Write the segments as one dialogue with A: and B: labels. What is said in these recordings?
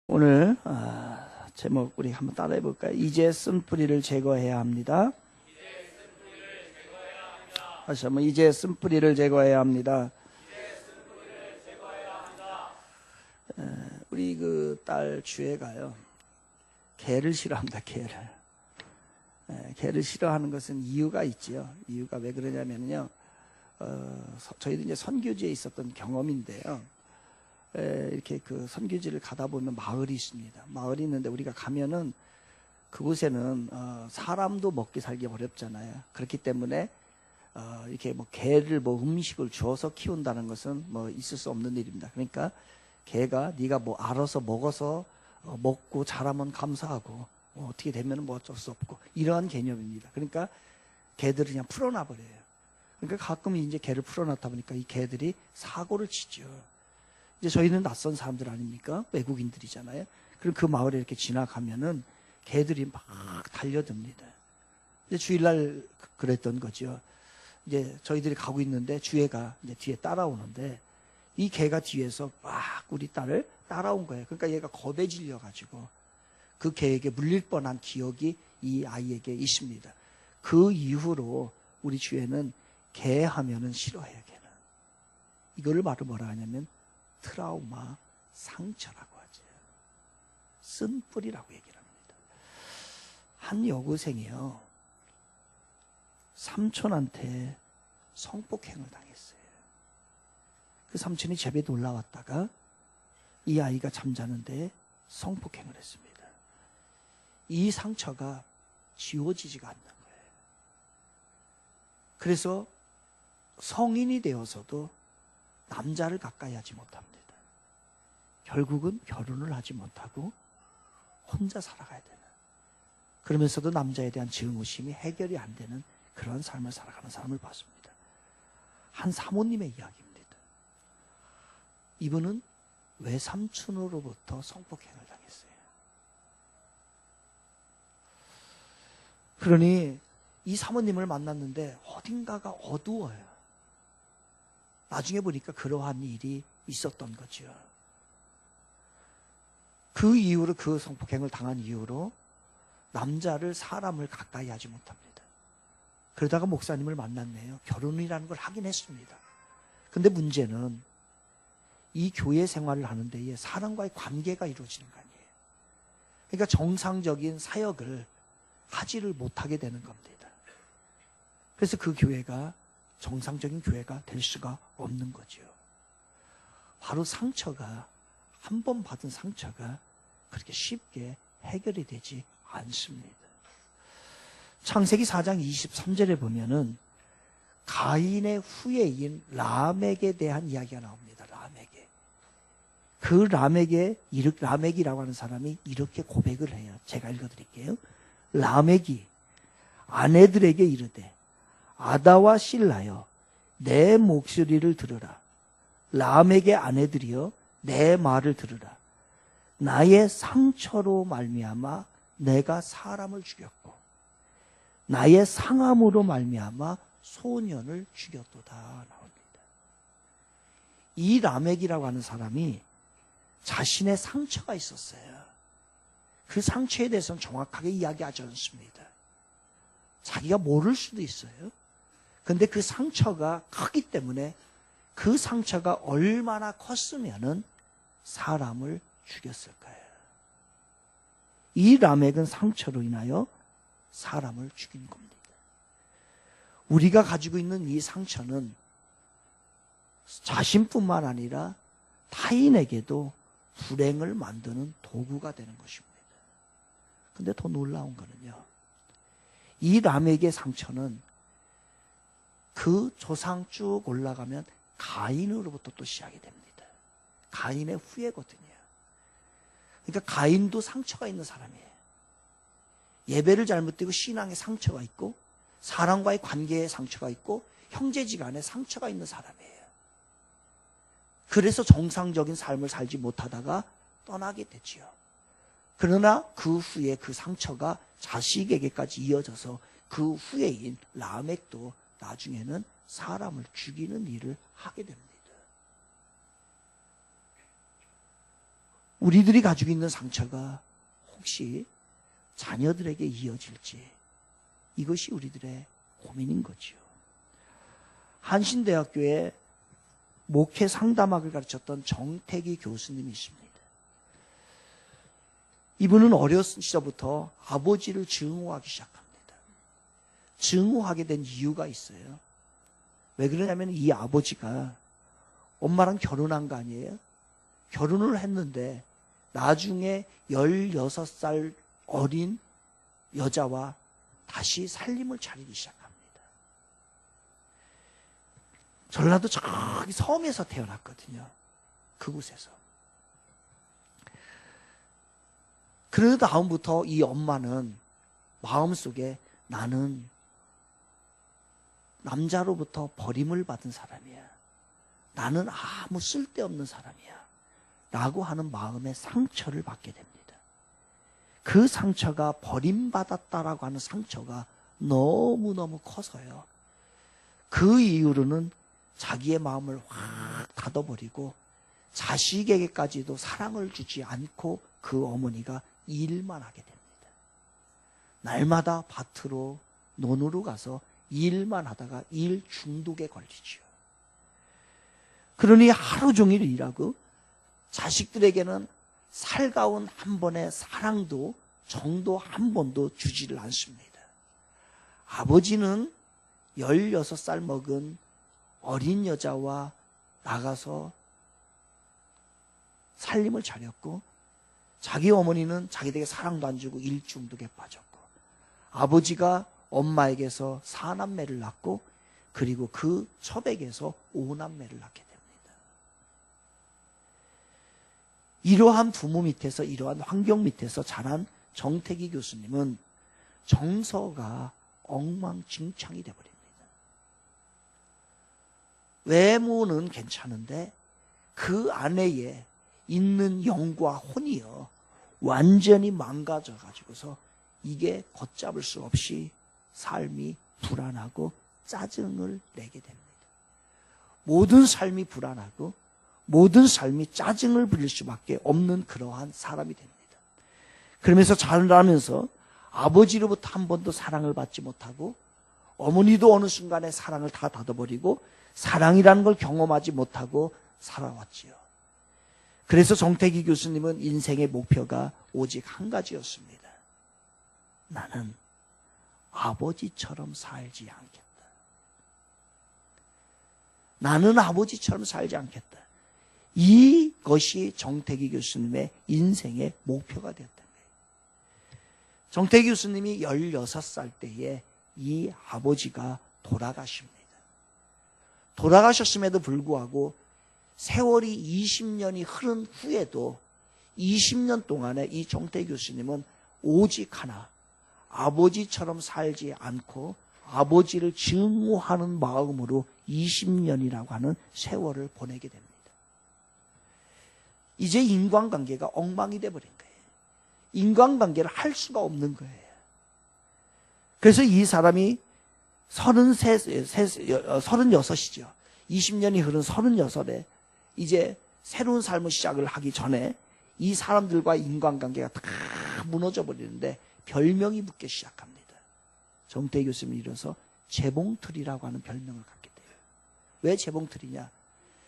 A: 오늘 제목 우리 한번 따라해 볼까요? 이제 쓴 뿌리를 제거해야 합니다. 다시 한번 이제 쓴 뿌리를 제거해야 합니다. 우리 그 딸 주애가요, 개를 싫어합니다. 개를 싫어하는 것은 이유가 있지요. 이유가 왜 그러냐면요, 저희도 이제 선교지에 있었던 경험인데요. 이렇게 그 선교지를 가다 보면 마을이 있습니다. 마을이 있는데 우리가 가면은 그곳에는 사람도 먹기 살기 어렵잖아요. 그렇기 때문에 이렇게 뭐 개를 뭐 음식을 주어서 키운다는 것은 뭐 있을 수 없는 일입니다. 그러니까 개가 네가 뭐 알아서 먹어서 먹고 자라면 감사하고 어떻게 되면 뭐 어쩔 수 없고 이러한 개념입니다. 그러니까 개들을 그냥 풀어놔 버려요. 그러니까 가끔 이제 개를 풀어놨다 보니까 이 개들이 사고를 치죠. 이제 저희는 낯선 사람들 아닙니까? 외국인들이잖아요. 그럼 그 마을에 이렇게 지나가면은 개들이 막 달려듭니다. 이제 주일날 그랬던 거죠. 이제 저희들이 가고 있는데 주애가 이제 뒤에 따라오는데 이 개가 뒤에서 막 우리 딸을 따라온 거예요. 그러니까 얘가 겁에 질려가지고 그 개에게 물릴 뻔한 기억이 이 아이에게 있습니다. 그 이후로 우리 주애는 개 하면은 싫어해요. 개는. 이거를 말을 뭐라 하냐면 트라우마, 상처라고 하죠. 쓴 뿌리라고 얘기를 합니다. 한 여고생이요, 삼촌한테 성폭행을 당했어요. 그 삼촌이 집에 놀러 왔다가 이 아이가 잠자는데 성폭행을 했습니다. 이 상처가 지워지지가 않는 거예요. 그래서 성인이 되어서도 남자를 가까이 하지 못합니다. 결국은 결혼을 하지 못하고 혼자 살아가야 되는, 그러면서도 남자에 대한 증오심이 해결이 안 되는 그런 삶을 살아가는 사람을 봤습니다. 한 사모님의 이야기입니다. 이분은 외삼촌으로부터 성폭행을 당했어요. 그러니 이 사모님을 만났는데 어딘가가 어두워요. 나중에 보니까 그러한 일이 있었던 거죠. 그 이후로, 그 성폭행을 당한 이후로 남자를, 사람을 가까이 하지 못합니다. 그러다가 목사님을 만났네요. 결혼이라는 걸 하긴 했습니다. 근데 문제는 이 교회 생활을 하는 데에 사람과의 관계가 이루어지는 거 아니에요. 그러니까 정상적인 사역을 하지를 못하게 되는 겁니다. 그래서 그 교회가 정상적인 교회가 될 수가 없는 거죠. 바로 상처가, 한 번 받은 상처가 그렇게 쉽게 해결이 되지 않습니다. 창세기 4장 23절에 보면은 가인의 후예인 라멕에 대한 이야기가 나옵니다. 라멕에. 그 라멕이라고 하는 사람이 이렇게 고백을 해요. 제가 읽어드릴게요. 라멕이 아내들에게 이르되 아다와 실라여 내 목소리를 들으라. 라멕의 아내들이여 내 말을 들으라. 나의 상처로 말미암아 내가 사람을 죽였고 나의 상함으로 말미암아 소년을 죽였도다 나옵니다. 이 라멕이라고 하는 사람이 자신의 상처가 있었어요. 그 상처에 대해서는 정확하게 이야기하지 않습니다. 자기가 모를 수도 있어요. 근데 그 상처가 크기 때문에 그 상처가 얼마나 컸으면은 사람을 죽였을까요? 이 라멕은 상처로 인하여 사람을 죽인 겁니다. 우리가 가지고 있는 이 상처는 자신뿐만 아니라 타인에게도 불행을 만드는 도구가 되는 것입니다. 근데 더 놀라운 거는요, 이 라멕의 상처는 그 조상 쭉 올라가면 가인으로부터 또 시작이 됩니다. 가인의 후예거든요. 그러니까 가인도 상처가 있는 사람이에요. 예배를 잘못되고 신앙에 상처가 있고 사람과의 관계에 상처가 있고 형제지간에 상처가 있는 사람이에요. 그래서 정상적인 삶을 살지 못하다가 떠나게 되지요. 그러나 그 후에 그 상처가 자식에게까지 이어져서 그 후예인 라멕도 나중에는 사람을 죽이는 일을 하게 됩니다. 우리들이 가지고 있는 상처가 혹시 자녀들에게 이어질지, 이것이 우리들의 고민인 거죠. 한신대학교에 목회 상담학을 가르쳤던 정태기 교수님이십니다. 이분은 어렸을 시절부터 아버지를 증오하기 시작합니다. 증오하게 된 이유가 있어요. 왜 그러냐면 이 아버지가 엄마랑 결혼한 거 아니에요? 결혼을 했는데 나중에 16살 어린 여자와 다시 살림을 차리기 시작합니다. 전라도 저기 섬에서 태어났거든요. 그곳에서. 그 다음부터 이 엄마는 마음속에 나는 남자로부터 버림을 받은 사람이야. 나는 아무 쓸데없는 사람이야. 라고 하는 마음의 상처를 받게 됩니다. 그 상처가 버림받았다라고 하는 상처가 너무너무 커서요. 그 이후로는 자기의 마음을 확 닫아버리고 자식에게까지도 사랑을 주지 않고 그 어머니가 일만 하게 됩니다. 날마다 밭으로 논으로 가서 일만 하다가 일 중독에 걸리죠. 그러니 하루 종일 일하고 자식들에게는 살가운 한 번의 사랑도 정도 한 번도 주지를 않습니다. 아버지는 16살 먹은 어린 여자와 나가서 살림을 차렸고 자기 어머니는 자기에게 사랑도 안 주고 일 중독에 빠졌고 아버지가 엄마에게서 4남매를 낳고 그리고 그 처백에서 5남매를 낳게 됩니다. 이러한 부모 밑에서 이러한 환경 밑에서 자란 정태기 교수님은 정서가 엉망진창이 되어버립니다. 외모는 괜찮은데 그 안에 있는 영과 혼이요 완전히 망가져 가지고서 이게 걷잡을 수 없이 삶이 불안하고 짜증을 내게 됩니다. 모든 삶이 불안하고 모든 삶이 짜증을 부릴 수밖에 없는 그러한 사람이 됩니다. 그러면서 자라면서 아버지로부터 한 번도 사랑을 받지 못하고 어머니도 어느 순간에 사랑을 다 닫아버리고 사랑이라는 걸 경험하지 못하고 살아왔지요. 그래서 정태기 교수님은 인생의 목표가 오직 한 가지였습니다. 나는 아버지처럼 살지 않겠다. 나는 아버지처럼 살지 않겠다. 이것이 정태기 교수님의 인생의 목표가 되었던 거예요. 정태기 교수님이 16살 때에 이 아버지가 돌아가십니다. 돌아가셨음에도 불구하고 세월이 20년이 흐른 후에도 20년 동안에 이 정태기 교수님은 오직 하나, 아버지처럼 살지 않고 아버지를 증오하는 마음으로 20년이라고 하는 세월을 보내게 됩니다. 이제 인간관계가 엉망이 돼버린 거예요. 인간관계를 할 수가 없는 거예요. 그래서 이 사람이 36이죠. 20년이 흐른 36에 이제 새로운 삶을 시작을 하기 전에 이 사람들과 인간관계가 다 무너져 버리는데 별명이 붙기 시작합니다. 정태기 교수님이 이래서 재봉틀이라고 하는 별명을 갖게 돼요. 왜 재봉틀이냐?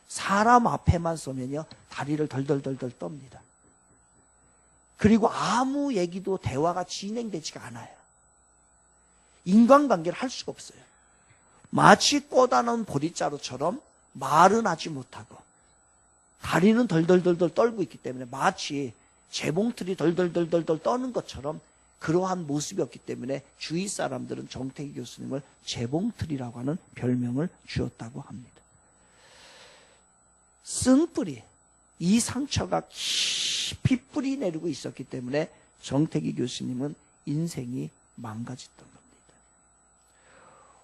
A: 사람 앞에만 서면요 다리를 덜덜덜덜 떱니다. 그리고 아무 얘기도 대화가 진행되지가 않아요. 인간관계를 할 수가 없어요. 마치 꽂아놓은 보리자루처럼 말은 하지 못하고 다리는 덜덜덜덜 떨고 있기 때문에 마치 재봉틀이 덜덜덜덜 떠는 것처럼 그러한 모습이었기 때문에 주위 사람들은 정태기 교수님을 재봉틀이라고 하는 별명을 주었다고 합니다. 쓴뿌리, 이 상처가 깊이 뿌리 내리고 있었기 때문에 정태기 교수님은 인생이 망가졌던 겁니다.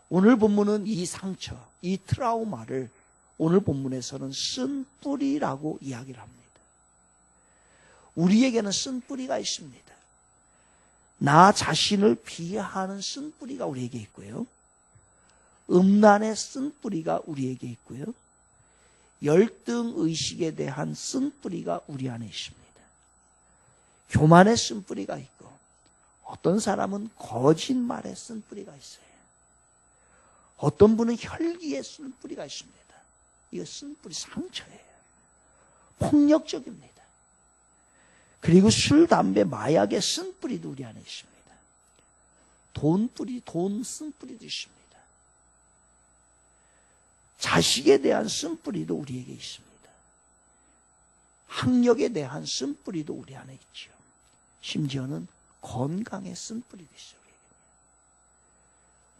A: 오늘 본문은 이 상처, 이 트라우마를 오늘 본문에서는 쓴뿌리라고 이야기를 합니다. 우리에게는 쓴뿌리가 있습니다. 나 자신을 비하하는 쓴뿌리가 우리에게 있고요. 음란의 쓴뿌리가 우리에게 있고요. 열등의식에 대한 쓴뿌리가 우리 안에 있습니다. 교만의 쓴뿌리가 있고 어떤 사람은 거짓말의 쓴뿌리가 있어요. 어떤 분은 혈기의 쓴뿌리가 있습니다. 이거 쓴뿌리 상처예요. 폭력적입니다. 그리고 술, 담배, 마약의 쓴뿌리도 우리 안에 있습니다. 돈 쓴뿌리도 있습니다. 자식에 대한 쓴뿌리도 우리에게 있습니다. 학력에 대한 쓴뿌리도 우리 안에 있죠. 심지어는 건강의 쓴뿌리도 있어요.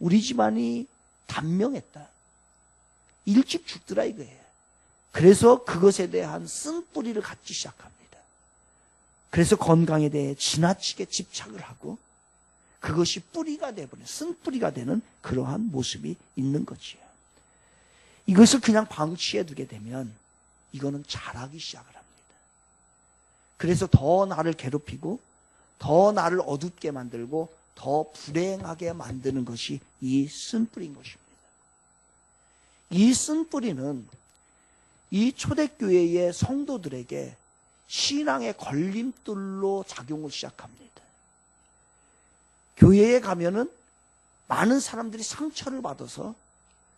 A: 우리 집안이 단명했다. 일찍 죽더라 이거예요. 그래서 그것에 대한 쓴뿌리를 갖기 시작합니다. 그래서 건강에 대해 지나치게 집착을 하고 그것이 뿌리가 되어버린, 쓴뿌리가 되는 그러한 모습이 있는 거지요. 이것을 그냥 방치해 두게 되면 이거는 자라기 시작을 합니다. 그래서 더 나를 괴롭히고 더 나를 어둡게 만들고 더 불행하게 만드는 것이 이 쓴뿌리인 것입니다. 이 쓴뿌리는 이 초대교회의 성도들에게 신앙의 걸림돌로 작용을 시작합니다. 교회에 가면은 많은 사람들이 상처를 받아서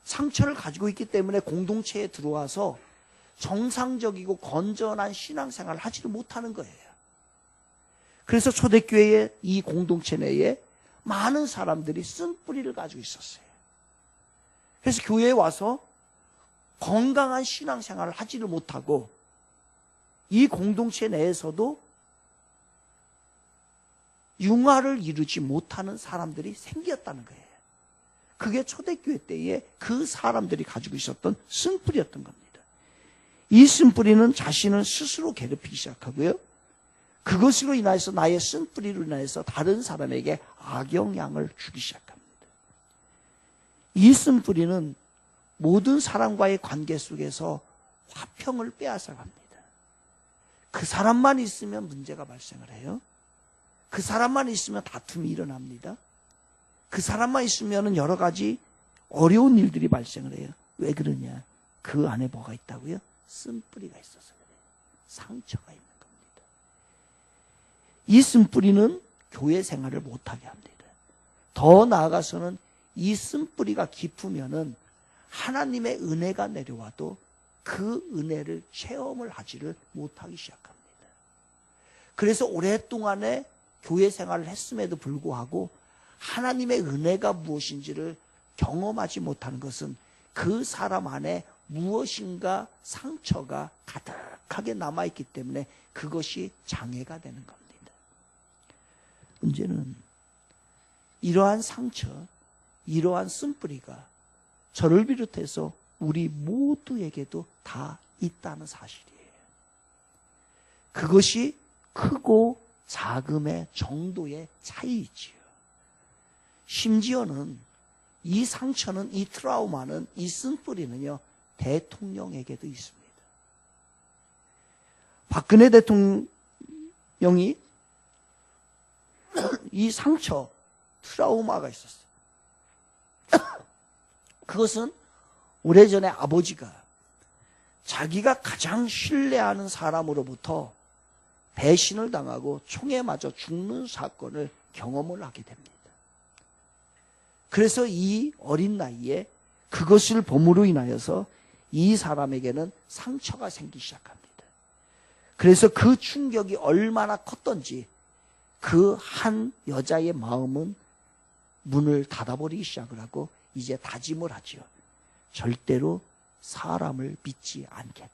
A: 상처를 가지고 있기 때문에 공동체에 들어와서 정상적이고 건전한 신앙생활을 하지를 못하는 거예요. 그래서 초대교회의 이 공동체 내에 많은 사람들이 쓴뿌리를 가지고 있었어요. 그래서 교회에 와서 건강한 신앙생활을 하지를 못하고 이 공동체 내에서도 융화를 이루지 못하는 사람들이 생겼다는 거예요. 그게 초대교회 때에 그 사람들이 가지고 있었던 쓴뿌리였던 겁니다. 이 쓴뿌리는 자신을 스스로 괴롭히기 시작하고요. 그것으로 인해서 나의 쓴뿌리로 인해서 다른 사람에게 악영향을 주기 시작합니다. 이 쓴뿌리는 모든 사람과의 관계 속에서 화평을 빼앗아갑니다. 그 사람만 있으면 문제가 발생을 해요. 그 사람만 있으면 다툼이 일어납니다. 그 사람만 있으면 여러 가지 어려운 일들이 발생을 해요. 왜 그러냐? 그 안에 뭐가 있다고요? 쓴뿌리가 있어서 그래요. 상처가 있는 겁니다. 이 쓴뿌리는 교회 생활을 못하게 합니다. 더 나아가서는 이 쓴뿌리가 깊으면은 하나님의 은혜가 내려와도 그 은혜를 체험을 하지를 못하기 시작합니다. 그래서 오랫동안에 교회 생활을 했음에도 불구하고 하나님의 은혜가 무엇인지를 경험하지 못하는 것은 그 사람 안에 무엇인가 상처가 가득하게 남아있기 때문에 그것이 장애가 되는 겁니다. 문제는 이러한 상처, 이러한 쓴뿌리가 저를 비롯해서 우리 모두에게도 다 있다는 사실이에요. 그것이 크고 작음의 정도의 차이이지요. 심지어는 이 상처는, 이 트라우마는, 이 쓴뿌리는요, 대통령에게도 있습니다. 박근혜 대통령이 이 상처, 트라우마가 있었어요. 그것은 오래전에 아버지가 자기가 가장 신뢰하는 사람으로부터 배신을 당하고 총에 맞아 죽는 사건을 경험을 하게 됩니다. 그래서 이 어린 나이에 그것을 봄으로 인하여서 이 사람에게는 상처가 생기기 시작합니다. 그래서 그 충격이 얼마나 컸던지 그 한 여자의 마음은 문을 닫아버리기 시작을 하고 이제 다짐을 하죠. 절대로 사람을 믿지 않겠다.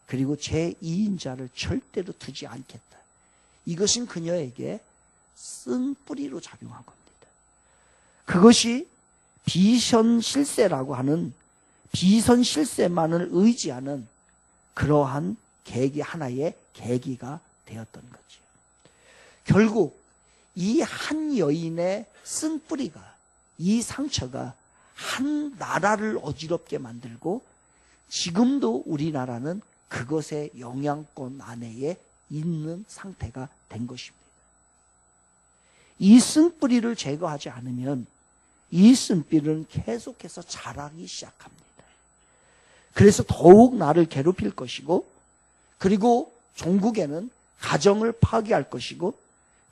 A: 그리고 제2인자를 절대로 두지 않겠다. 이것은 그녀에게 쓴뿌리로 작용한 겁니다. 그것이 비선실세라고 하는 비선실세만을 의지하는 그러한 계기, 하나의 계기가 되었던 거죠. 결국 이 한 여인의 쓴뿌리가, 이 상처가 한 나라를 어지럽게 만들고 지금도 우리나라는 그것의 영향권 안에 있는 상태가 된 것입니다. 이 쓴뿌리를 제거하지 않으면 이 쓴뿌리는 계속해서 자라기 시작합니다. 그래서 더욱 나를 괴롭힐 것이고, 그리고 종국에는 가정을 파괴할 것이고,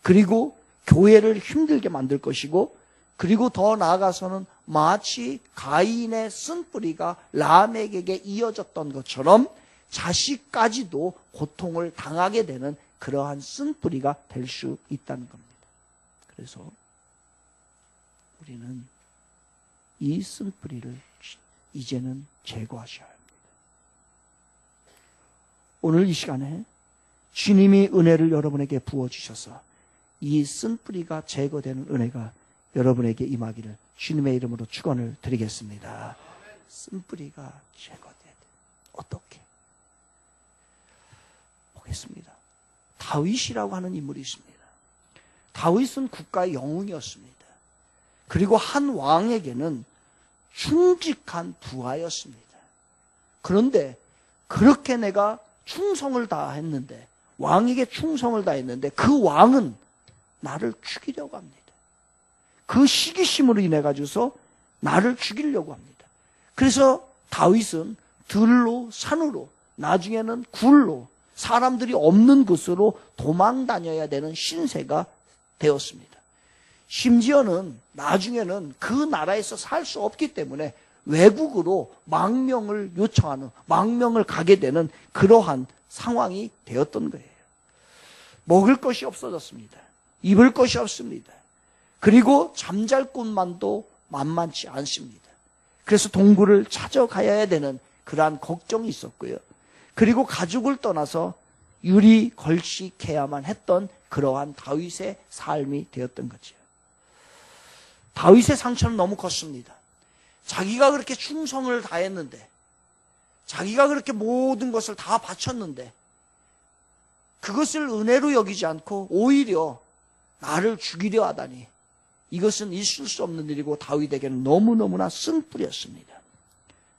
A: 그리고 교회를 힘들게 만들 것이고, 그리고 더 나아가서는 마치 가인의 쓴뿌리가 라멕에게 이어졌던 것처럼 자식까지도 고통을 당하게 되는 그러한 쓴뿌리가 될 수 있다는 겁니다. 그래서 우리는 이 쓴뿌리를 이제는 제거하셔야 합니다. 오늘 이 시간에 주님이 은혜를 여러분에게 부어주셔서 이 쓴뿌리가 제거되는 은혜가 여러분에게 임하기를 주님의 이름으로 축원을 드리겠습니다. 쓴뿌리가 제거돼야 돼. 어떻게? 보겠습니다. 다윗이라고 하는 인물이 있습니다. 다윗은 국가의 영웅이었습니다. 그리고 한 왕에게는 충직한 부하였습니다. 그런데 그렇게 내가 충성을 다했는데, 왕에게 충성을 다했는데 그 왕은 나를 죽이려고 합니다. 그 시기심으로 인해 가지고서 나를 죽이려고 합니다. 그래서 다윗은 들로, 산으로, 나중에는 굴로, 사람들이 없는 곳으로 도망 다녀야 되는 신세가 되었습니다. 심지어는 나중에는 그 나라에서 살 수 없기 때문에 외국으로 망명을 요청하는, 망명을 가게 되는 그러한 상황이 되었던 거예요. 먹을 것이 없어졌습니다. 입을 것이 없습니다. 그리고 잠잘 곳만도 만만치 않습니다. 그래서 동굴을 찾아가야 되는 그러한 걱정이 있었고요. 그리고 가족을 떠나서 유리 걸식해야만 했던 그러한 다윗의 삶이 되었던 거죠. 다윗의 상처는 너무 컸습니다. 자기가 그렇게 충성을 다했는데, 자기가 그렇게 모든 것을 다 바쳤는데 그것을 은혜로 여기지 않고 오히려 나를 죽이려 하다니, 이것은 있을 수 없는 일이고 다윗에게는 너무너무나 쓴뿌리였습니다.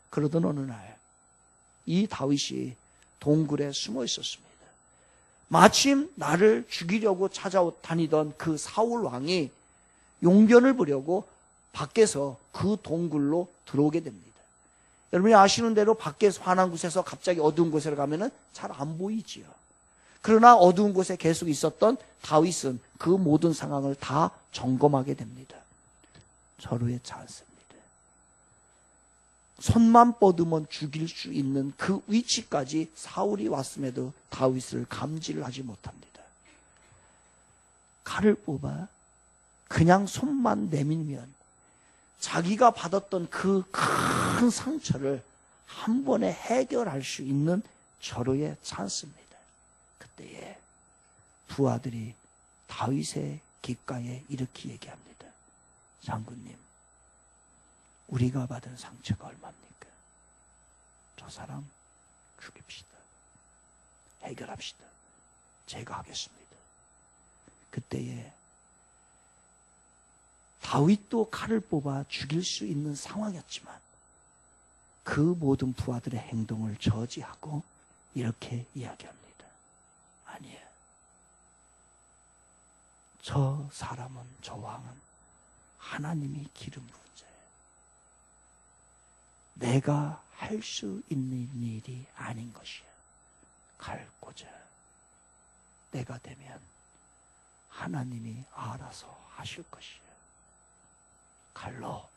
A: 그러던 어느 날 이 다윗이 동굴에 숨어 있었습니다. 마침 나를 죽이려고 찾아다니던 그 사울 왕이 용변을 부려고 밖에서 그 동굴로 들어오게 됩니다. 여러분이 아시는 대로 밖에서 환한 곳에서 갑자기 어두운 곳에 가면은 잘 안 보이지요. 그러나 어두운 곳에 계속 있었던 다윗은 그 모든 상황을 다 점검하게 됩니다. 절호의 찬스입니다. 손만 뻗으면 죽일 수 있는 그 위치까지 사울이 왔음에도 다윗을 감지를 하지 못합니다. 칼을 뽑아 그냥 손만 내밀면 자기가 받았던 그 큰 상처를 한 번에 해결할 수 있는 절호의 찬스입니다. 그때에 부하들이 다윗의 귓가에 이렇게 얘기합니다. 장군님, 우리가 받은 상처가 얼마입니까? 저 사람 죽입시다. 해결합시다. 제가 하겠습니다. 그때에 다윗도 칼을 뽑아 죽일 수 있는 상황이었지만 그 모든 부하들의 행동을 저지하고 이렇게 이야기합니다. 아니에요. 저 사람은, 저 왕은 하나님이 기름 부은 자예요. 내가 할 수 있는 일이 아닌 것이야. 칼 꽂아. 내가 되면 하나님이 알아서 하실 것이야. 칼로.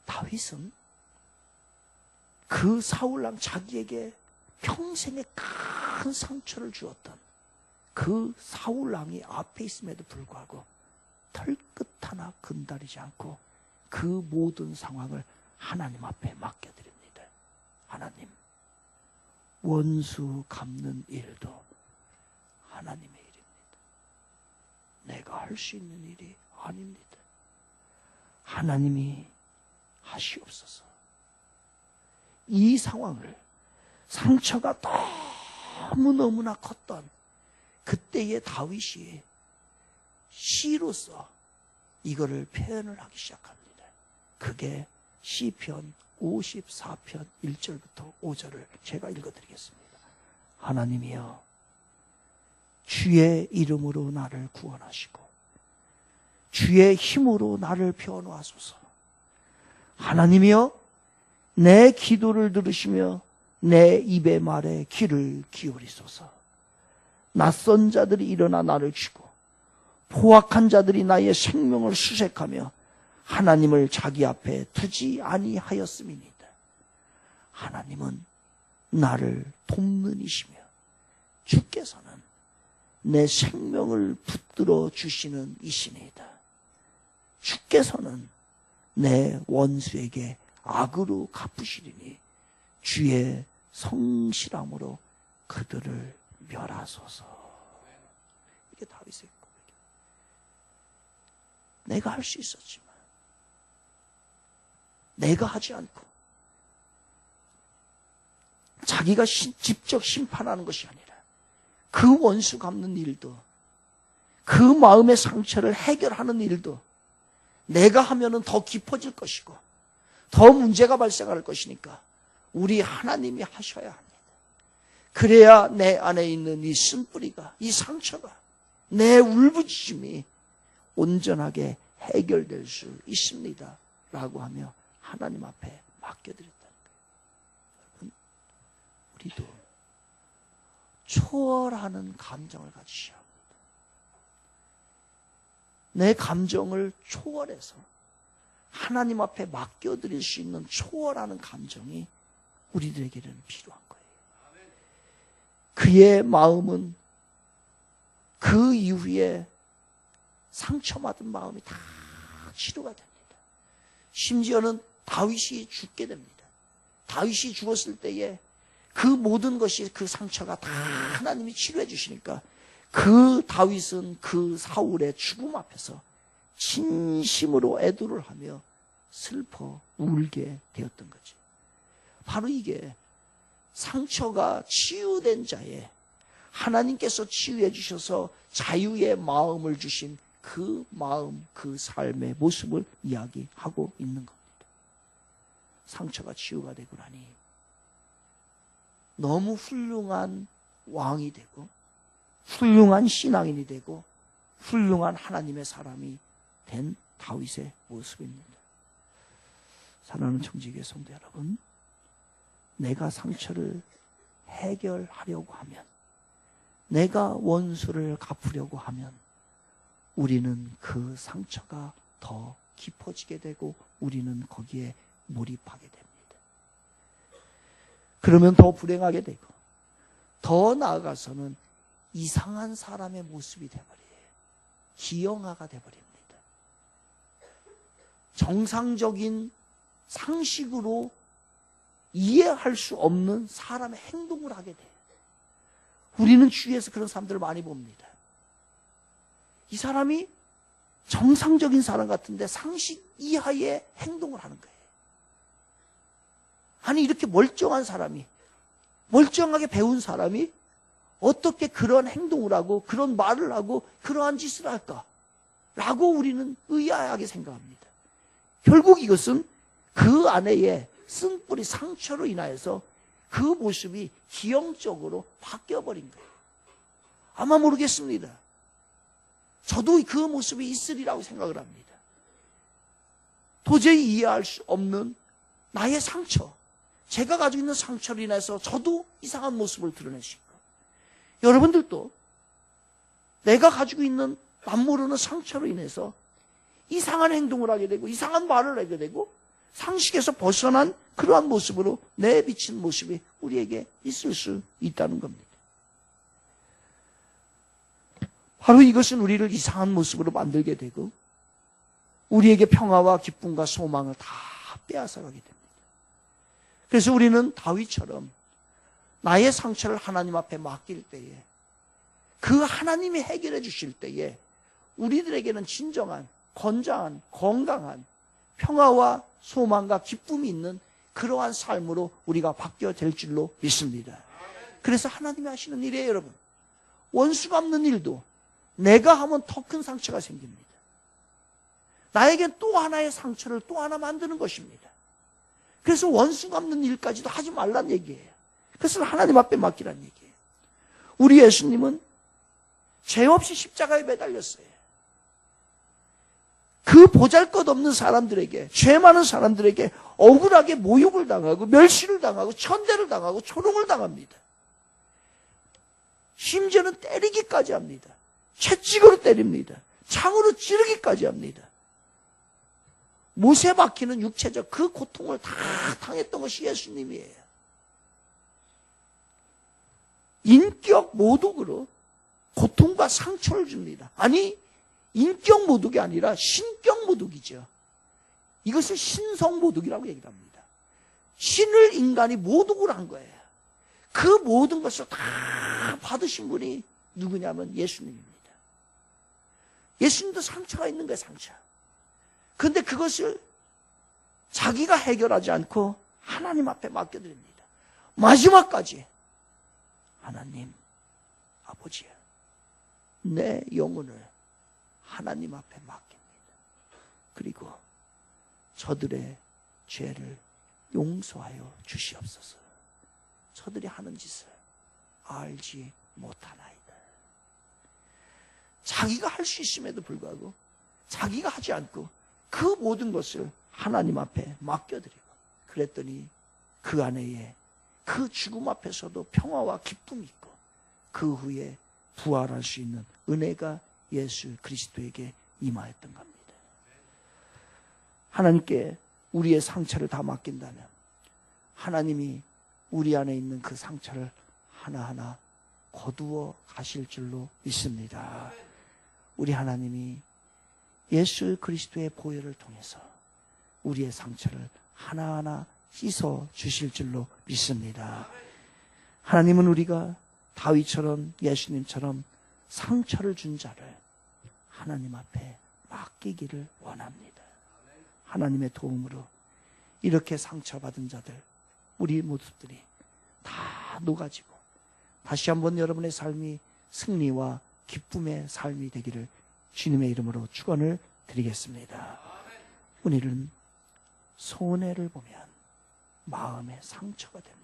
A: 다윗은 그 사울왕, 자기에게 평생에 큰 상처를 주었던 그 사울왕이 앞에 있음에도 불구하고 털끝 하나 건드리지 않고 그 모든 상황을 하나님 앞에 맡겨드립니다. 하나님, 원수 갚는 일도 하나님의 일입니다. 내가 할 수 있는 일이 아닙니다. 하나님이 하시옵소서. 이 상황을, 상처가 너무너무나 컸던 그때의 다윗이 시로서 이거를 표현을 하기 시작합니다. 그게 시편 54편 1절부터 5절을 제가 읽어드리겠습니다. 하나님이여, 주의 이름으로 나를 구원하시고 주의 힘으로 나를 변호하소서. 하나님이여, 내 기도를 들으시며 내 입의 말에 귀를 기울이소서. 낯선 자들이 일어나 나를 치고 포악한 자들이 나의 생명을 수색하며 하나님을 자기 앞에 두지 아니하였음이니이다. 하나님은 나를 돕는 이시며 주께서는 내 생명을 붙들어 주시는 이시니이다. 주께서는 내 원수에게 악으로 갚으시리니 주의 성실함으로 그들을 멸하소서. 이게 다윗의 고백이에요. 내가 할 수 있었지만 내가 하지 않고 자기가 직접 심판하는 것이 아니라 그 원수 갚는 일도, 그 마음의 상처를 해결하는 일도 내가 하면은 더 깊어질 것이고 더 문제가 발생할 것이니까 우리 하나님이 하셔야 합니다. 그래야 내 안에 있는 이 쓴뿌리가, 이 상처가, 내 울부짖음이 온전하게 해결될 수 있습니다. 라고 하며 하나님 앞에 맡겨드렸다는 거예요. 여러분, 우리도 초월하는 감정을 가지셔야 합니다. 내 감정을 초월해서 하나님 앞에 맡겨드릴 수 있는 초월하는 감정이 우리들에게는 필요한 거예요. 그의 마음은 그 이후에 상처받은 마음이 다 치료가 됩니다. 심지어는 다윗이 죽게 됩니다. 다윗이 죽었을 때에 그 모든 것이, 그 상처가 다 하나님이 치료해 주시니까 그 다윗은 그 사울의 죽음 앞에서 진심으로 애도를 하며 슬퍼 울게 되었던 거죠. 바로 이게 상처가 치유된 자에 하나님께서 치유해 주셔서 자유의 마음을 주신 그 마음, 그 삶의 모습을 이야기하고 있는 겁니다. 상처가 치유가 되고 나니 너무 훌륭한 왕이 되고 훌륭한 신앙인이 되고 훌륭한 하나님의 사람이 된 다윗의 모습입니다. 사랑하는 청지기의 성도 여러분, 내가 상처를 해결하려고 하면, 내가 원수를 갚으려고 하면 우리는 그 상처가 더 깊어지게 되고 우리는 거기에 몰입하게 됩니다. 그러면 더 불행하게 되고 더 나아가서는 이상한 사람의 모습이 되어버려요. 기형아가 되어버립니다. 정상적인 상식으로 이해할 수 없는 사람의 행동을 하게 돼요. 우리는 주위에서 그런 사람들을 많이 봅니다. 이 사람이 정상적인 사람 같은데 상식 이하의 행동을 하는 거예요. 아니, 이렇게 멀쩡한 사람이, 멀쩡하게 배운 사람이 어떻게 그런 행동을 하고 그런 말을 하고 그러한 짓을 할까? 라고 우리는 의아하게 생각합니다. 결국 이것은 그 안에의 쓴뿌리 상처로 인하여서 그 모습이 기형적으로 바뀌어버린 거예요. 아마 모르겠습니다. 저도 그 모습이 있으리라고 생각을 합니다. 도저히 이해할 수 없는 나의 상처, 제가 가지고 있는 상처로 인해서 저도 이상한 모습을 드러내시고, 여러분들도 내가 가지고 있는 남모르는 상처로 인해서 이상한 행동을 하게 되고 이상한 말을 하게 되고 상식에서 벗어난 그러한 모습으로 내비친 모습이 우리에게 있을 수 있다는 겁니다. 바로 이것은 우리를 이상한 모습으로 만들게 되고 우리에게 평화와 기쁨과 소망을 다 빼앗아가게 됩니다. 그래서 우리는 다윗처럼 나의 상처를 하나님 앞에 맡길 때에 그 하나님이 해결해 주실 때에 우리들에게는 진정한 건강한 평화와 소망과 기쁨이 있는 그러한 삶으로 우리가 바뀌어 될 줄로 믿습니다. 그래서 하나님이 하시는 일이에요, 여러분. 원수 갚는 일도 내가 하면 더 큰 상처가 생깁니다. 나에겐 또 하나의 상처를 또 하나 만드는 것입니다. 그래서 원수 갚는 일까지도 하지 말란 얘기예요. 그것을 하나님 앞에 맡기란 얘기예요. 우리 예수님은 죄 없이 십자가에 매달렸어요. 그 보잘것없는 사람들에게, 죄 많은 사람들에게 억울하게 모욕을 당하고 멸시를 당하고 천대를 당하고 조롱을 당합니다. 심지어는 때리기까지 합니다. 채찍으로 때립니다. 창으로 찌르기까지 합니다. 못에 박히는 육체적 그 고통을 다 당했던 것이 예수님이에요. 인격 모독으로 고통과 상처를 줍니다. 아니, 인격 모독이 아니라 신격 모독이죠. 이것을 신성 모독이라고 얘기를 합니다. 신을 인간이 모독을 한 거예요. 그 모든 것을 다 받으신 분이 누구냐면 예수님입니다. 예수님도 상처가 있는 거예요, 상처. 그런데 그것을 자기가 해결하지 않고 하나님 앞에 맡겨드립니다. 마지막까지 하나님, 아버지야, 내 영혼을 하나님 앞에 맡깁니다. 그리고 저들의 죄를 용서하여 주시옵소서. 저들이 하는 짓을 알지 못하나이다. 자기가 할 수 있음에도 불구하고 자기가 하지 않고 그 모든 것을 하나님 앞에 맡겨드리고, 그랬더니 그 안에 그 죽음 앞에서도 평화와 기쁨이 있고 그 후에 부활할 수 있는 은혜가 예수 그리스도에게 임하였던 겁니다. 하나님께 우리의 상처를 다 맡긴다면 하나님이 우리 안에 있는 그 상처를 하나하나 거두어 가실 줄로 믿습니다. 우리 하나님이 예수 그리스도의 보혈을 통해서 우리의 상처를 하나하나 씻어 주실 줄로 믿습니다. 하나님은 우리가 다윗처럼 예수님처럼 상처를 준 자를 하나님 앞에 맡기기를 원합니다. 하나님의 도움으로 이렇게 상처받은 자들, 우리 모두들이 다 녹아지고 다시 한번 여러분의 삶이 승리와 기쁨의 삶이 되기를 주님의 이름으로 축원을 드리겠습니다. 우리는 손해를 보면 마음의 상처가 됩니다.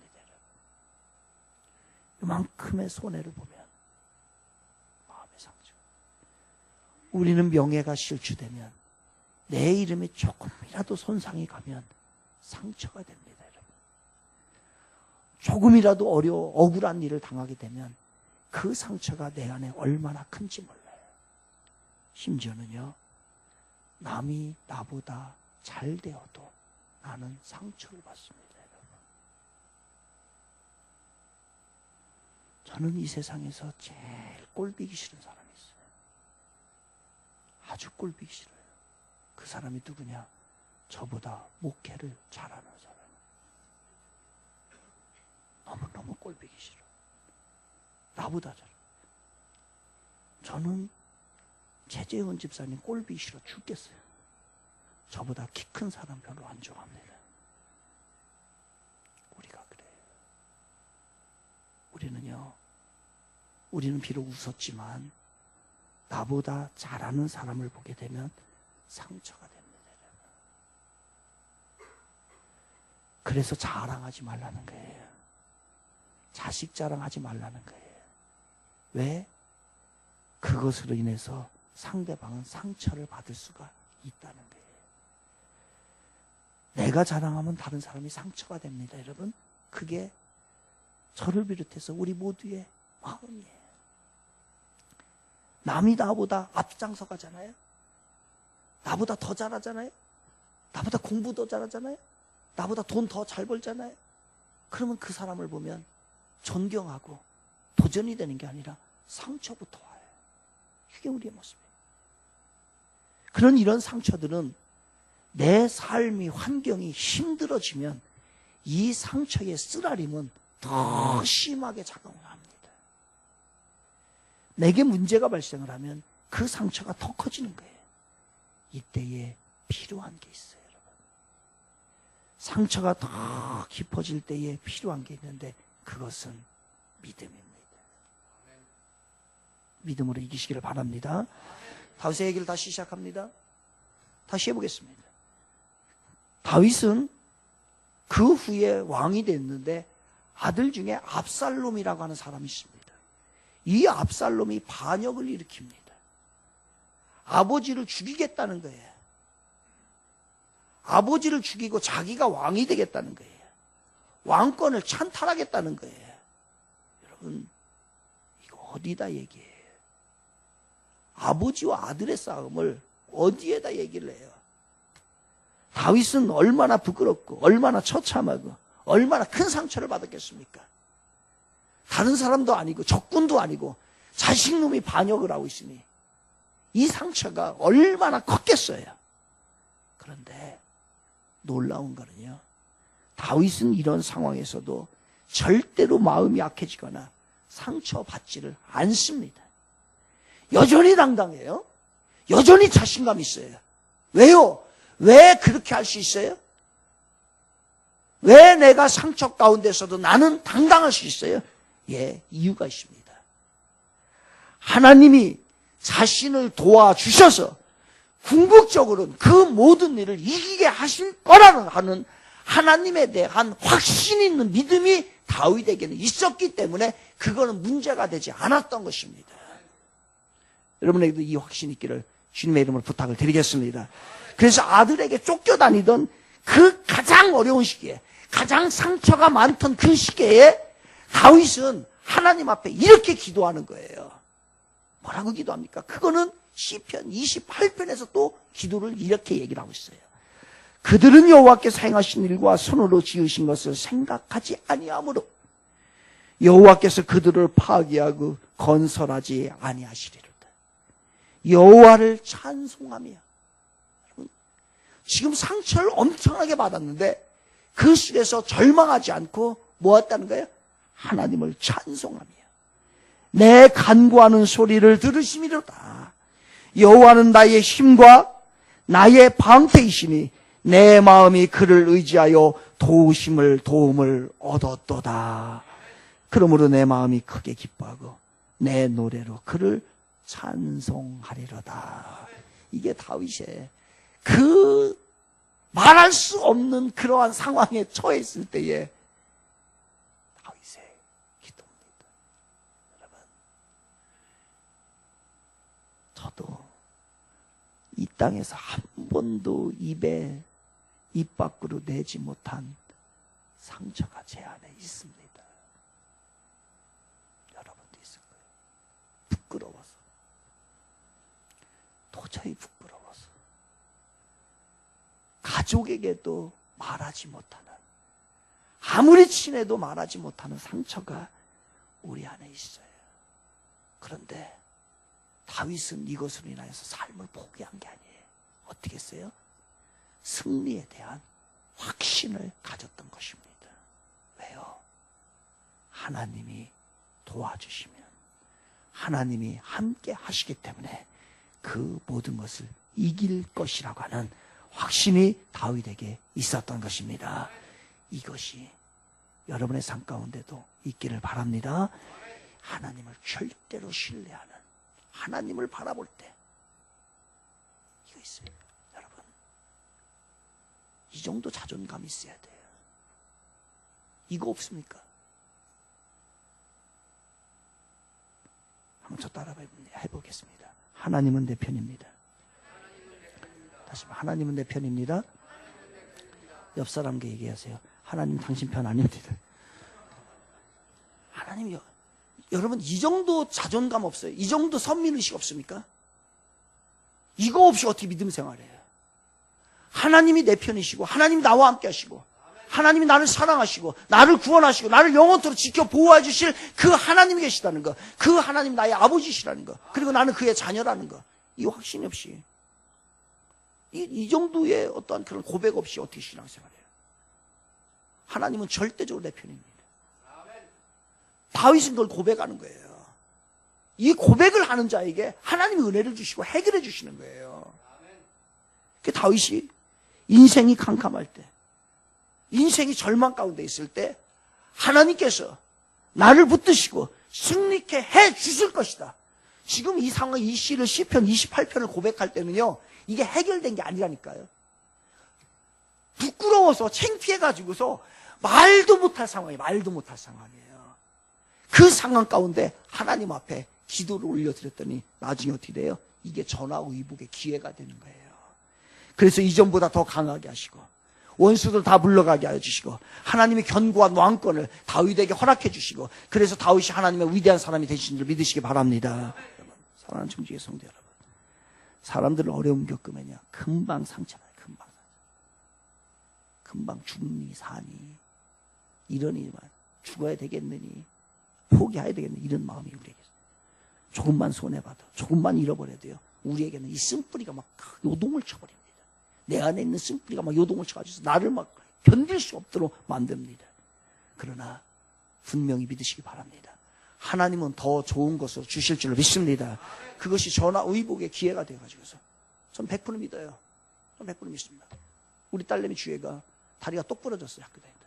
A: 이만큼의 손해를 보면 마음의 상처. 우리는 명예가 실추되면, 내 이름이 조금이라도 손상이 가면 상처가 됩니다, 여러분. 조금이라도 억울한 일을 당하게 되면 그 상처가 내 안에 얼마나 큰지 몰라요. 심지어는요, 남이 나보다 잘 되어도 나는 상처를 받습니다, 여러분. 저는 이 세상에서 제일 꼴보기 싫은 사람이 있어요. 아주 꼴보기 싫어요. 그 사람이 누구냐? 저보다 목회를 잘하는 사람. 너무너무 꼴보기 싫어. 나보다 잘해. 저는 최재훈 집사님 꼴보기 싫어 죽겠어요. 저보다 키 큰 사람 별로 안 좋아합니다. 우리가 그래요. 우리는 비록 웃었지만 나보다 잘하는 사람을 보게 되면 상처가 됩니다. 그래서 자랑하지 말라는 거예요. 자식 자랑하지 말라는 거예요. 왜? 그것으로 인해서 상대방은 상처를 받을 수가 있다는 거예요. 내가 자랑하면 다른 사람이 상처가 됩니다, 여러분. 그게 저를 비롯해서 우리 모두의 마음이에요. 남이 나보다 앞장서 가잖아요. 나보다 더 잘하잖아요. 나보다 공부 더 잘하잖아요. 나보다 돈 더 잘 벌잖아요. 그러면 그 사람을 보면 존경하고 도전이 되는 게 아니라 상처부터 와요. 이게 우리의 모습이에요. 그런 이런 상처들은 내 삶이, 환경이 힘들어지면 이 상처의 쓰라림은 더 심하게 작용을 합니다. 내게 문제가 발생을 하면 그 상처가 더 커지는 거예요. 이때에 필요한 게 있어요, 여러분. 상처가 더 깊어질 때에 필요한 게 있는데 그것은 믿음입니다. 믿음으로 이기시기를 바랍니다. 다윗의 얘기를 다시 시작합니다. 다시 해보겠습니다. 다윗은 그 후에 왕이 됐는데 아들 중에 압살롬이라고 하는 사람이 있습니다. 이 압살롬이 반역을 일으킵니다. 아버지를 죽이겠다는 거예요. 아버지를 죽이고 자기가 왕이 되겠다는 거예요. 왕권을 찬탈하겠다는 거예요. 여러분, 이거 어디다 얘기해요? 아버지와 아들의 싸움을 어디에다 얘기를 해요? 다윗은 얼마나 부끄럽고 얼마나 처참하고 얼마나 큰 상처를 받았겠습니까? 다른 사람도 아니고 적군도 아니고 자식놈이 반역을 하고 있으니 이 상처가 얼마나 컸겠어요. 그런데 놀라운 거는요, 다윗은 이런 상황에서도 절대로 마음이 약해지거나 상처받지를 않습니다. 여전히 당당해요. 여전히 자신감 있어요. 왜요? 왜 그렇게 할 수 있어요? 왜 내가 상처 가운데서도 나는 당당할 수 있어요? 예, 이유가 있습니다. 하나님이 자신을 도와주셔서 궁극적으로는 그 모든 일을 이기게 하실 거라는 하는 하나님에 대한 확신 있는 믿음이 다윗에게는 있었기 때문에 그거는 문제가 되지 않았던 것입니다. 여러분에게도 이 확신이 있기를 주님의 이름으로 부탁을 드리겠습니다. 그래서 아들에게 쫓겨다니던 그 가장 어려운 시기에, 가장 상처가 많던 그 시기에 다윗은 하나님 앞에 이렇게 기도하는 거예요. 뭐라고 기도합니까? 그거는 시편 28편에서 또 기도를 이렇게 얘기를 하고 있어요. 그들은 여호와께서 행하신 일과 손으로 지으신 것을 생각하지 아니하므로 여호와께서 그들을 파괴하고 건설하지 아니하시리로다. 여호와를 찬송하며, 지금 상처를 엄청나게 받았는데 그 속에서 절망하지 않고 뭐 했다는 거예요? 하나님을 찬송하며 내 간구하는 소리를 들으심이로다. 여호와는 나의 힘과 나의 방패이시니 내 마음이 그를 의지하여 도움을 얻었도다. 그러므로 내 마음이 크게 기뻐하고 내 노래로 그를 찬송하리로다. 이게 다윗의 그 말할 수 없는 그러한 상황에 처했을 때에 다윗의 기도입니다. 여러분, 저도 이 땅에서 한 번도 입 밖으로 내지 못한 상처가 제 안에 있습니다. 여러분도 있을 거예요. 부끄러워서, 도저히 부끄러워서 가족에게도 말하지 못하는, 아무리 친해도 말하지 못하는 상처가 우리 안에 있어요. 그런데 다윗은 이것으로 인하여서 삶을 포기한 게 아니에요. 어떻게 했어요? 승리에 대한 확신을 가졌던 것입니다. 왜요? 하나님이 도와주시면, 하나님이 함께 하시기 때문에 그 모든 것을 이길 것이라고 하는 확신이 다윗에게 있었던 것입니다. 이것이 여러분의 삶 가운데도 있기를 바랍니다. 하나님을 절대로 신뢰하는, 하나님을 바라볼 때 이거 있어요. 여러분, 이 정도 자존감이 있어야 돼요. 이거 없습니까? 한번 저 따라 해보겠습니다. 하나님은 내 편입니다. 다시 한번, 하나님은 내 편입니다. 옆 사람께 얘기하세요. 하나님 당신 편 아닙니다. 하나님이요. 여러분, 이 정도 자존감 없어요? 이 정도 선민의식 없습니까? 이거 없이 어떻게 믿음 생활해요? 하나님이 내 편이시고, 하나님이 나와 함께 하시고, 하나님이 나를 사랑하시고, 나를 구원하시고, 나를 영원토록 지켜 보호해 주실 그 하나님이 계시다는 거, 그 하나님 나의 아버지시라는 거, 그리고 나는 그의 자녀라는 거, 이 확신이 없이, 이 정도의 어떠한 그런 고백 없이 어떻게 신앙생활해요? 하나님은 절대적으로 내 편입니다. 다윗은 그걸 고백하는 거예요. 이 고백을 하는 자에게 하나님이 은혜를 주시고 해결해 주시는 거예요. 그 다윗이 인생이 캄캄할 때, 인생이 절망 가운데 있을 때 하나님께서 나를 붙드시고 승리케 해 주실 것이다. 지금 이 상황, 이 시를 시편 28편을 고백할 때는요, 이게 해결된 게 아니라니까요. 부끄러워서 창피해가지고서 말도 못할 상황이에요. 말도 못할 상황이에요. 그 상황 가운데 하나님 앞에 기도를 올려드렸더니 나중에 어떻게 돼요? 이게 전화위복의 기회가 되는 거예요. 그래서 이전보다 더 강하게 하시고 원수들 다 물러가게 해주시고 하나님의 견고한 왕권을 다윗에게 허락해 주시고 그래서 다윗이 하나님의 위대한 사람이 되신 줄 믿으시기 바랍니다. 사랑하는 청지기 성도 여러분, 사람들은 어려움 겪으면요 금방 상처나요. 금방 죽니 사니 이러니만 죽어야 되겠느니 포기해야 되겠느니 이런 마음이 우리에게 있어요. 조금만 손해봐도 조금만 잃어버려도요 우리에게는 이 쓴뿌리가 막 요동을 쳐버립니다. 내 안에 있는 쓴뿌리가 막 요동을 쳐가지고 나를 막 견딜 수 없도록 만듭니다. 그러나 분명히 믿으시기 바랍니다. 하나님은 더 좋은 것을 주실 줄로 믿습니다. 그것이 저나 의복의 기회가 되어가지고서 전 100% 믿어요. 전 100% 믿습니다. 우리 딸내미 주애가 다리가 똑 부러졌어요. 학교 다닐 때.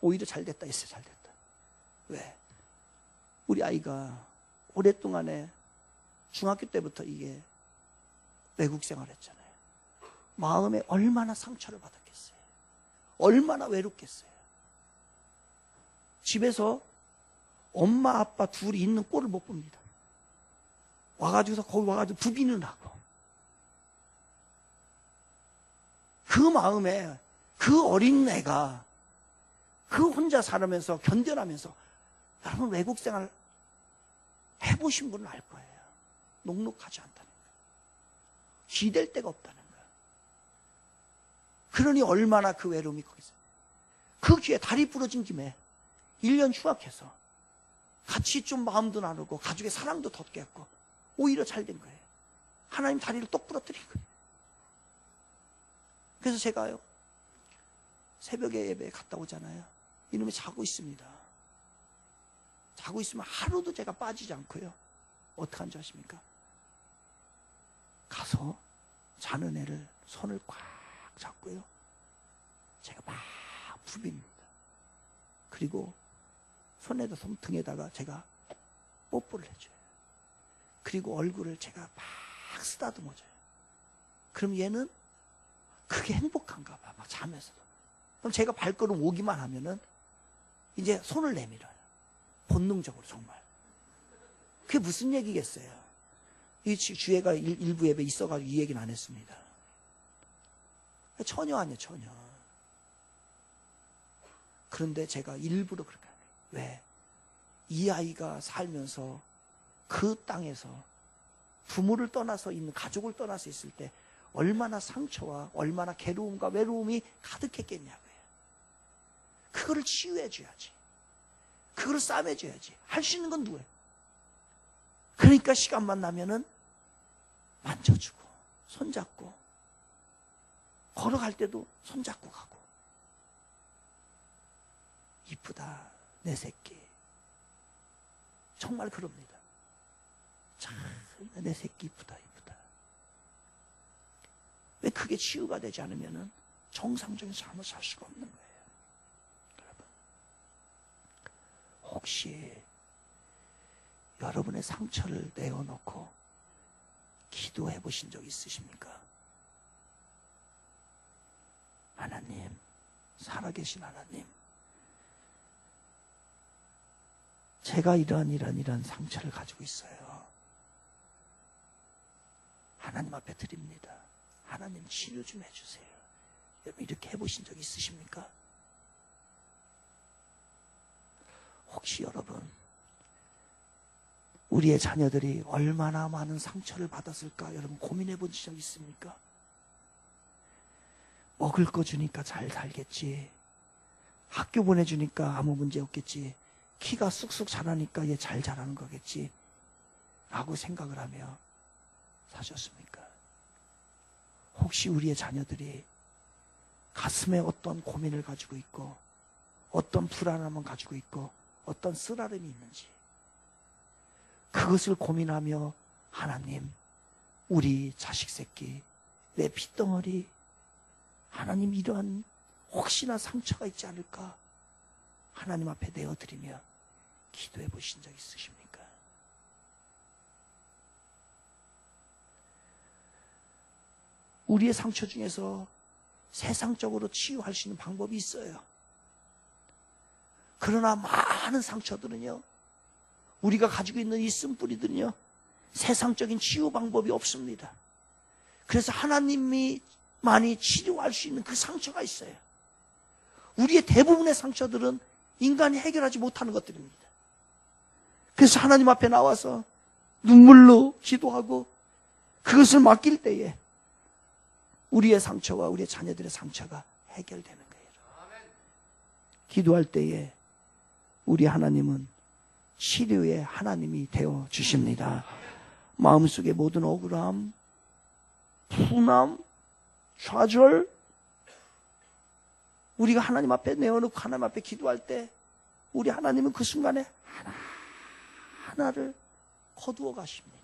A: 오히려 잘 됐다 했어요. 잘 됐다. 왜? 우리 아이가 오랫동안에 중학교 때부터 이게 외국 생활했잖아요. 마음에 얼마나 상처를 받았겠어요. 얼마나 외롭겠어요. 집에서 엄마 아빠 둘이 있는 꼴을 못 봅니다. 와가지고서 거기 와가지고 부비는 하고 그 마음에 그 어린 애가 그 혼자 살면서 견뎌나면서 여러분 외국 생활 해보신 분은 알 거예요. 녹록하지 않다는 거예요. 기댈 데가 없다는 거예요. 그러니 얼마나 그 외로움이 거기서 그 기회에 다리 부러진 김에 1년 휴학해서 같이 좀 마음도 나누고 가족의 사랑도 덧겠고 오히려 잘 된 거예요. 하나님 다리를 똑 부러뜨린 거예요. 그래서 제가요 새벽에 예배에 갔다 오잖아요. 이놈이 자고 있습니다. 자고 있으면 하루도 제가 빠지지 않고요. 어떻게 하는지 아십니까? 가서 자는 애를 손을 꽉 잡고요. 제가 막 부빕니다. 그리고 손에다 손등에다가 제가 뽀뽀를 해줘요. 그리고 얼굴을 제가 막 쓰다듬어줘요. 그럼 얘는 그게 행복한가 봐. 막 자면서도. 그럼 제가 발걸음 오기만 하면은 이제 손을 내밀어요. 본능적으로 정말. 그게 무슨 얘기겠어요? 이 주애가 일부 예배 있어가지고 이 얘기는 안 했습니다. 처녀 아니에요, 처녀. 그런데 제가 일부러 그렇게 해요. 왜? 이 아이가 살면서 그 땅에서 부모를 떠나서 있는, 가족을 떠나서 있을 때 얼마나 상처와 얼마나 괴로움과 외로움이 가득했겠냐고요. 그거를 치유해줘야지. 그거를 싸매줘야지. 할 수 있는 건 누구예요? 그러니까 시간만 나면은 만져주고 손잡고 걸어갈 때도 손잡고 가고. 이쁘다 내 새끼. 정말 그럽니다. 참 내 새끼 이쁘다 이쁘다. 왜 그게 치유가 되지 않으면은 정상적인 삶을 살 수가 없는 거예요. 여러분, 혹시 여러분의 상처를 내어놓고 기도해 보신 적 있으십니까? 하나님, 살아계신 하나님, 제가 이러한 상처를 가지고 있어요. 하나님 앞에 드립니다. 하나님 치료 좀 해주세요. 여러분 이렇게 해보신 적 있으십니까? 혹시 여러분 우리의 자녀들이 얼마나 많은 상처를 받았을까 여러분 고민해 본 적 있습니까? 먹을 거 주니까 잘 살겠지. 학교 보내주니까 아무 문제 없겠지. 키가 쑥쑥 자라니까 얘 잘 자라는 거겠지 라고 생각을 하며 사셨습니까? 혹시 우리의 자녀들이 가슴에 어떤 고민을 가지고 있고 어떤 불안함을 가지고 있고 어떤 쓰라림이 있는지 그것을 고민하며 하나님, 우리 자식 새끼, 내 핏덩어리, 하나님 이러한 혹시나 상처가 있지 않을까 하나님 앞에 내어드리며 기도해 보신 적 있으십니까? 우리의 상처 중에서 세상적으로 치유할 수 있는 방법이 있어요. 그러나 많은 상처들은요, 우리가 가지고 있는 이 쓴뿌리들은요, 세상적인 치유 방법이 없습니다. 그래서 하나님이 많이 치료할 수 있는 그 상처가 있어요. 우리의 대부분의 상처들은 인간이 해결하지 못하는 것들입니다. 그래서 하나님 앞에 나와서 눈물로 기도하고 그것을 맡길 때에 우리의 상처와 우리의 자녀들의 상처가 해결되는 거예요. 기도할 때에 우리 하나님은 치료의 하나님이 되어 주십니다. 마음속의 모든 억울함, 분함, 좌절, 우리가 하나님 앞에 내어놓고 하나님 앞에 기도할 때 우리 하나님은 그 순간에 하나하나를 거두어 가십니다.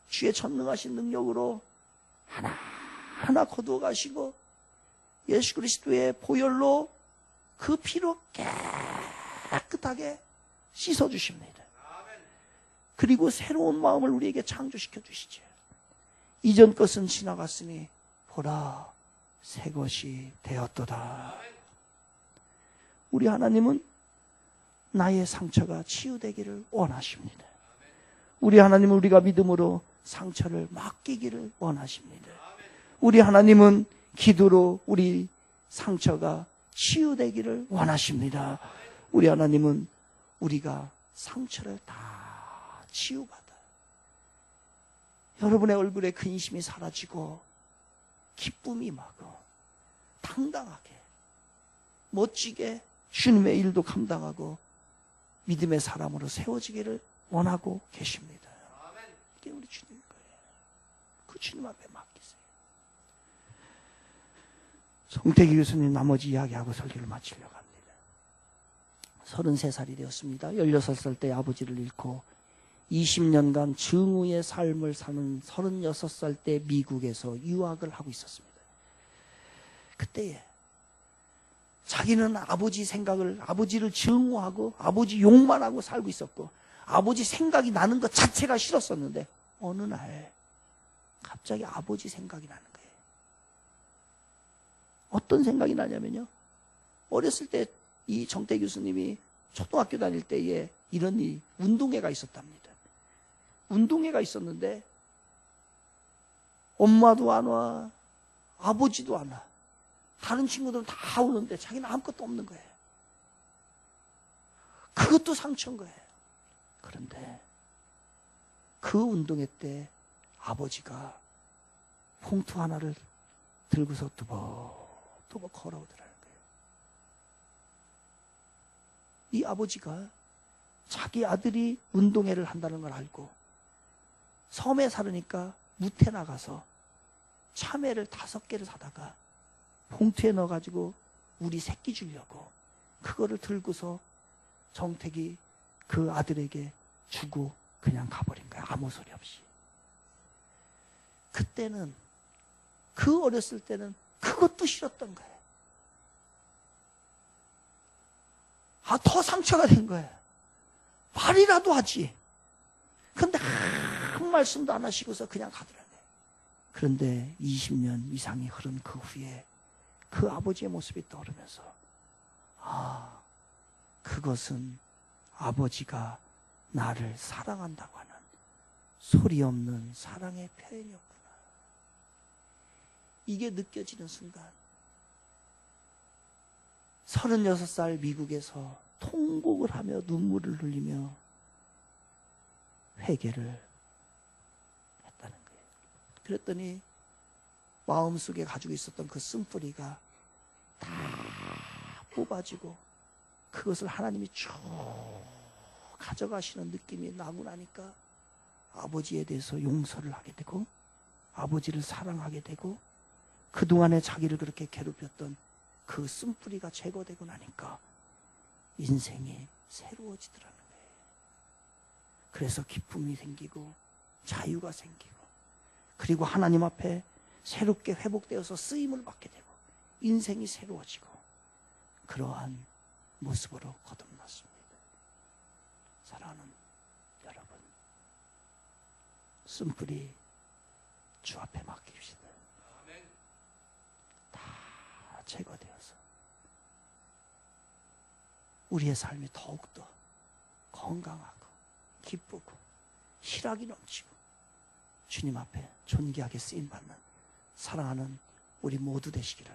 A: 주의 전능하신 능력으로 하나하나 거두어 가시고 예수 그리스도의 보혈로 그 피로 깨끗하게 씻어 주십니다. 그리고 새로운 마음을 우리에게 창조시켜 주시죠. 이전 것은 지나갔으니 보라 새 것이 되었도다. 우리 하나님은 나의 상처가 치유되기를 원하십니다. 우리 하나님은 우리가 믿음으로 상처를 맡기기를 원하십니다. 우리 하나님은 기도로 우리 상처가 치유되기를 원하십니다. 우리 하나님은 우리가 상처를 다 치유받아 여러분의 얼굴에 근심이 사라지고 기쁨이 임하고 당당하게 멋지게 주님의 일도 감당하고 믿음의 사람으로 세워지기를 원하고 계십니다. 이게 우리 주님 거예요. 그 주님 앞에 맡기세요. 송태기 교수님 나머지 이야기하고 설교를 마치려고 합니다. 33살이 되었습니다. 16살 때 아버지를 잃고 20년간 증오의 삶을 사는 36살 때 미국에서 유학을 하고 있었습니다. 그때에 자기는 아버지를 증오하고 아버지 욕만 하고 살고 있었고 아버지 생각이 나는 것 자체가 싫었었는데 어느 날 갑자기 아버지 생각이 나는 거예요. 어떤 생각이 나냐면요. 어렸을 때 이 정태 교수님이 초등학교 다닐 때에 이런 운동회가 있었답니다. 운동회가 있었는데 엄마도 안 와, 아버지도 안 와. 다른 친구들은 다 오는데 자기는 아무것도 없는 거예요. 그것도 상처인 거예요. 그런데 그 운동회 때 아버지가 봉투 하나를 들고서 두벅두벅 걸어오더라는 거예요. 이 아버지가 자기 아들이 운동회를 한다는 걸 알고 섬에 살으니까 무태 나가서 참외를 5개를 사다가 봉투에 넣어가지고 우리 새끼 주려고 그거를 들고서 정택이 그 아들에게 주고 그냥 가버린 거야. 아무 소리 없이. 그때는 그 어렸을 때는 그것도 싫었던 거예요. 더 상처가 된 거예요. 말이라도 하지. 근데 한 말씀도 안 하시고서 그냥 가더라고요. 그런데 20년 이상이 흐른 그 후에 그 아버지의 모습이 떠오르면서 그것은 아버지가 나를 사랑한다고 하는 소리 없는 사랑의 표현이었구나. 이게 느껴지는 순간 36살 미국에서 통곡을 하며 눈물을 흘리며 회개를 했다는 거예요. 그랬더니 마음속에 가지고 있었던 그 쓴뿌리가 다 뽑아지고 그것을 하나님이 쭉 가져가시는 느낌이 나고 나니까 아버지에 대해서 용서를 하게 되고 아버지를 사랑하게 되고 그동안에 자기를 그렇게 괴롭혔던 그 쓴뿌리가 제거되고 나니까 인생이 새로워지더라는 거예요. 그래서 기쁨이 생기고 자유가 생기고 그리고 하나님 앞에 새롭게 회복되어서 쓰임을 받게 되고 인생이 새로워지고 그러한 모습으로 거듭났습니다. 사랑하는 여러분, 쓴뿌리 주 앞에 맡깁시다. 다 제거되어서 우리의 삶이 더욱더 건강하고 기쁘고 희락이 넘치고 주님 앞에 존귀하게 쓰임받는 사랑하는 우리 모두 되시기를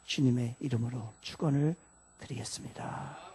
A: 주님의 이름으로 축원을 드리겠습니다.